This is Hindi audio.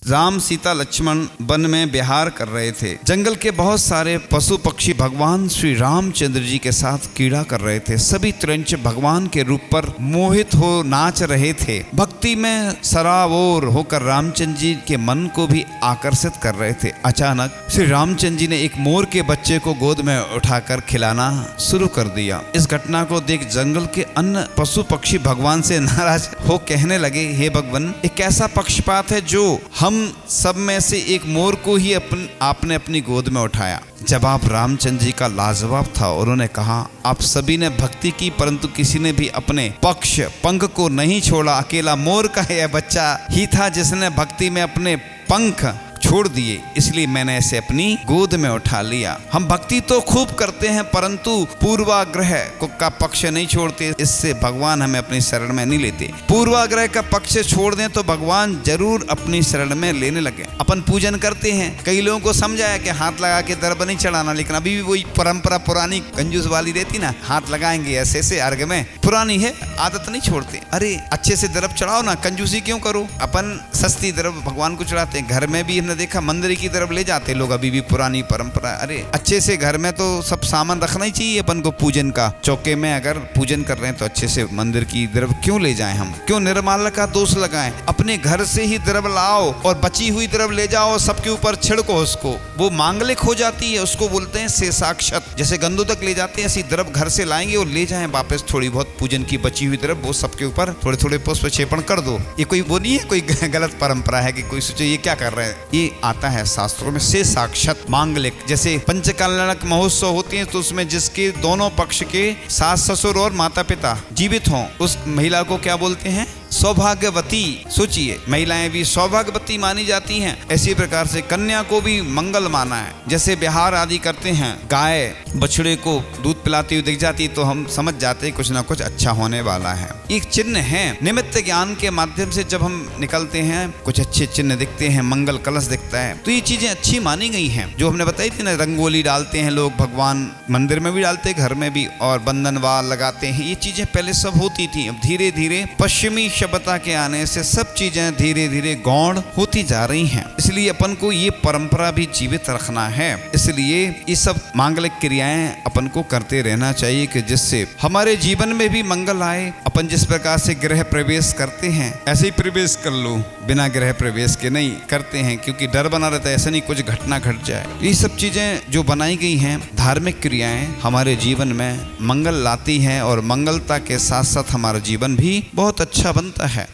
राम सीता लक्ष्मण वन में विहार कर रहे थे। जंगल के बहुत सारे पशु पक्षी भगवान श्री रामचंद्र जी के साथ क्रीड़ा कर रहे थे। सभी त्रंच भगवान के रूप पर मोहित हो नाच रहे थे। भक्ति में सराबोर होकर रामचंद्र जी के मन को भी आकर्षित कर रहे थे। अचानक श्री रामचंद्र जी ने एक मोर के बच्चे को गोद में उठाकर खिलाना शुरू कर दिया। इस घटना को देख जंगल के अन्य पशु पक्षी भगवान से नाराज हो कहने लगे, हे भगवान, एक ऐसा पक्षपात है जो हम सब में से एक मोर को ही आपने अपनी गोद में उठाया। जवाब रामचंद्र जी का लाजवाब था। उन्होंने कहा, आप सभी ने भक्ति की परंतु किसी ने भी अपने पक्ष पंख को नहीं छोड़ा। अकेला मोर का यह बच्चा ही था जिसने भक्ति में अपने पंख छोड़ दिए, इसलिए मैंने इसे अपनी गोद में उठा लिया। हम भक्ति तो खूब करते हैं परंतु पूर्वाग्रह का पक्ष नहीं छोड़ते, इससे भगवान हमें अपनी शरण में नहीं लेते। पूर्वाग्रह का पक्ष छोड़ दें तो भगवान जरूर अपनी शरण में लेने लगे। अपन पूजन करते हैं, कई लोगों को समझाया कि हाथ लगा के दर्भ नहीं चढ़ाना, लेकिन अभी भी वही परंपरा पुरानी कंजूस वाली रहती ना, हाथ लगाएंगे ऐसे से अर्घ में, पुरानी है, आदत नहीं छोड़ते। अरे अच्छे से दर्भ चढ़ाओ ना, कंजूसी क्यों करो। अपन सस्ती दर्भ भगवान को चढ़ाते हैं। घर में भी हमने देखा मंदिर की तरफ ले जाते लोग, अभी भी पुरानी परंपरा। अरे अच्छे से घर में तो सब सामान रखना ही चाहिए अपन को पूजन का। चौके में अगर पूजन कर रहे हैं तो अच्छे से मंदिर की तरफ क्यों ले जाएं हम, क्यों निर्माल्य का दोष लगाएं। अपने घर से ही द्रव लाओ और बची हुई द्रव ले जाओ, सबके ऊपर छिड़को उसको, वो मांगलिक हो जाती है। उसको बोलते हैं शेषाक्षत। जैसे गंदों तक ले जाते हैं, ऐसी द्रव घर से लाएंगे और ले जाएं वापस। थोड़ी बहुत पूजन की बची हुई द्रव वो सबके ऊपर थोड़े थोड़े पुष्प क्षेपण कर दो। ये कोई वो नहीं है कोई गलत परंपरा है कि कोई सोचे ये क्या कर रहे हैं। ये आता है शास्त्रों में से साक्षात मांगलिक। जैसे पंचकल्याणक महोत्सव होते हैं तो उसमें जिसके दोनों पक्ष के सास ससुर और माता पिता जीवित हों उस महिला को क्या बोलते हैं, सौभाग्यवती। सोचिए, महिलाएं भी सौभाग्यवती मानी जाती हैं। इसी प्रकार से कन्या को भी मंगल माना है। जैसे बिहार आदि करते हैं, गाय बछड़े को दूध पिलाती हुई दिख जाती तो हम समझ जाते हैं कुछ ना कुछ अच्छा होने वाला है। एक चिन्ह है, निमित्त ज्ञान के माध्यम से जब हम निकलते हैं कुछ अच्छे चिन्ह दिखते हैं, मंगल कलश दिखता है तो ये चीजें अच्छी मानी गई हैं। जो हमने बताई थी ना, रंगोली डालते हैं लोग, भगवान मंदिर में भी डालते घर में भी, और बंधनवार लगाते हैं। ये चीजें पहले सब होती थी। अब धीरे धीरे पश्चिमी सभ्यता के आने से सब चीजें धीरे धीरे गौण होती जा रही हैं। इसलिए अपन को ये परंपरा भी जीवित रखना है। इसलिए ये सब मांगलिक क्रियाएं अपन को करते रहना चाहिए कि जिससे हमारे जीवन में भी मंगल आए। अपन जिस प्रकार से गृह प्रवेश करते हैं ऐसे ही प्रवेश कर लो, बिना गृह प्रवेश के नहीं करते हैं, क्योंकि डर बना रहता है ऐसा नहीं कुछ घटना घट जाए। ये सब चीजें जो बनाई गई हैं, धार्मिक क्रियाएं हमारे जीवन में मंगल लाती हैं और मंगलता के साथ साथ हमारा जीवन भी बहुत अच्छा बनता है।